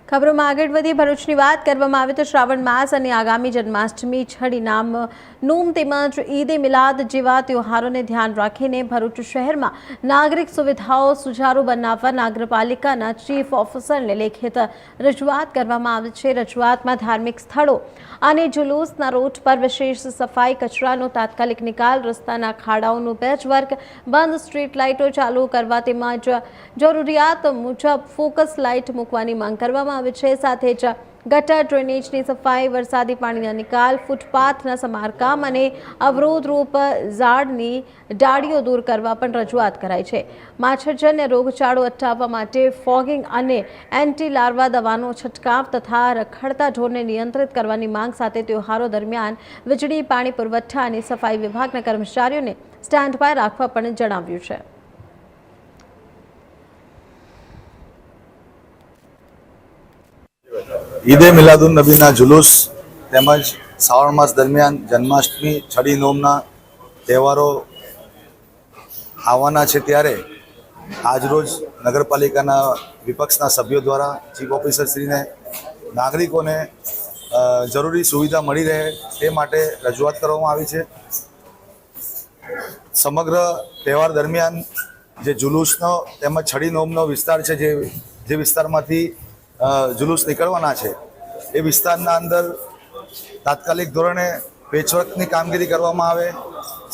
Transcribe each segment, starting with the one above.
ખબરોમાં આગળ વધી ભરૂચની વાત કરવામાં આવે તો શ્રાવણ માસ અને આગામી જન્માષ્ટમી, છડી નામ, નોમ તેમજ ઈદે મિલાદ જેવા તહેવારોને ધ્યાન રાખીને ભરૂચ શહેરમાં નાગરિક સુવિધાઓ સુચારુ બનાવવા નગરપાલિકાના ચીફ ઓફિસરને લેખિત રજૂઆત કરવામાં આવી છે। રજૂઆતમાં ધાર્મિક સ્થળો અને જુલુસના રૂટ પર વિશેષ સફાઈ, કચરાનો તાત્કાલિક નિકાલ, રસ્તાના ખાડાઓનું પેચવર્ક, બંધ સ્ટ્રીટ લાઇટો ચાલુ કરવા તેમજ જરૂરિયાત મુજબ ફોકસ લાઇટ મૂકવાની માંગ કરવામાં આવી છે। સાથે જ ગટર, ડ્રેનેજની સફાઈ, વરસાદી પાણીના નિકાલ, ફૂટપાથના સમારકામ અને અવરોધરૂપ ઝાડની ડાળીઓ દૂર કરવા પણ રજૂઆત કરાઈ છે। માછરજન્ય રોગચાળો અટકાવવા માટે ફોગિંગ અને એન્ટી લાર્વા દવાનો છંટકાવ તથા રખડતા ઢોરને નિયંત્રિત કરવાની માંગ સાથે તહેવારો દરમિયાન વીજળી, પાણી પુરવઠા અને સફાઈ વિભાગના કર્મચારીઓને સ્ટેન્ડ બાય રાખવા પણ જણાવ્યું છે। ઈદે મિલાદુન નબીના જુલુસ તેમજ શ્રાવણ માસ દરમિયાન જન્માષ્ટમી, છડી નોમના તહેવારો આવવાના છે, ત્યારે આજરોજ નગરપાલિકાના વિપક્ષના સભ્યો દ્વારા ચીફ ઓફિસરશ્રીને નાગરિકોને જરૂરી સુવિધા મળી રહે તે માટે રજૂઆત કરવામાં આવી છે। સમગ્ર તહેવાર દરમિયાન જે જુલુસનો તેમજ છડી નોમનો વિસ્તાર છે, જે વિસ્તારમાંથી જુલુસ નીકળવાના છે, એ વિસ્તારના અંદર તાત્કાલિક ધોરણે પેચવર્કની કામગીરી કરવામાં આવે,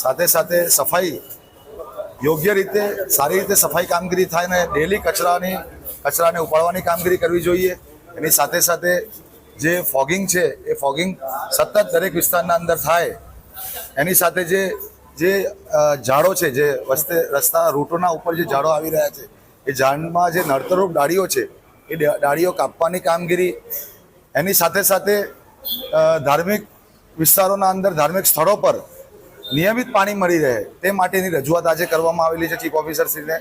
સાથે સાથે સફાઈ યોગ્ય રીતે, સારી રીતે સફાઈ કામગીરી થાય ને ડેલી કચરાને ઉપાડવાની કામગીરી કરવી જોઈએ। એની સાથે સાથે જે ફોગિંગ છે એ ફોગિંગ સતત દરેક વિસ્તારના અંદર થાય। એની સાથે જે ઝાડો છે, જે રસ્તા રૂટોના ઉપર જે ઝાડો આવી રહ્યા છે, એ ઝાડમાં જે નડતરરૂપ ડાળીઓ છે એ ડાળીઓ કાપવાની કામગીરી, એની સાથે સાથે ધાર્મિક વિસ્તારોના અંદર, ધાર્મિક સ્થળો પર નિયમિત પાણી મળી રહે તે માટેની રજૂઆત આજે કરવામાં આવેલી છે ચીફ ઓફિસરશ્રીને।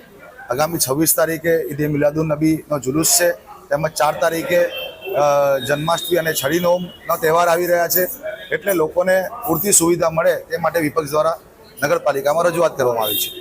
આગામી 26 તારીખે ઈદે મિલાદુન નબીનો જુલુસ છે, તેમજ 4 તારીખે જન્માષ્ટમી અને છડી નોમનો તહેવાર આવી રહ્યા છે, એટલે લોકોને પૂરતી સુવિધા મળે તે માટે વિપક્ષ દ્વારા નગરપાલિકામાં રજૂઆત કરવામાં આવી છે।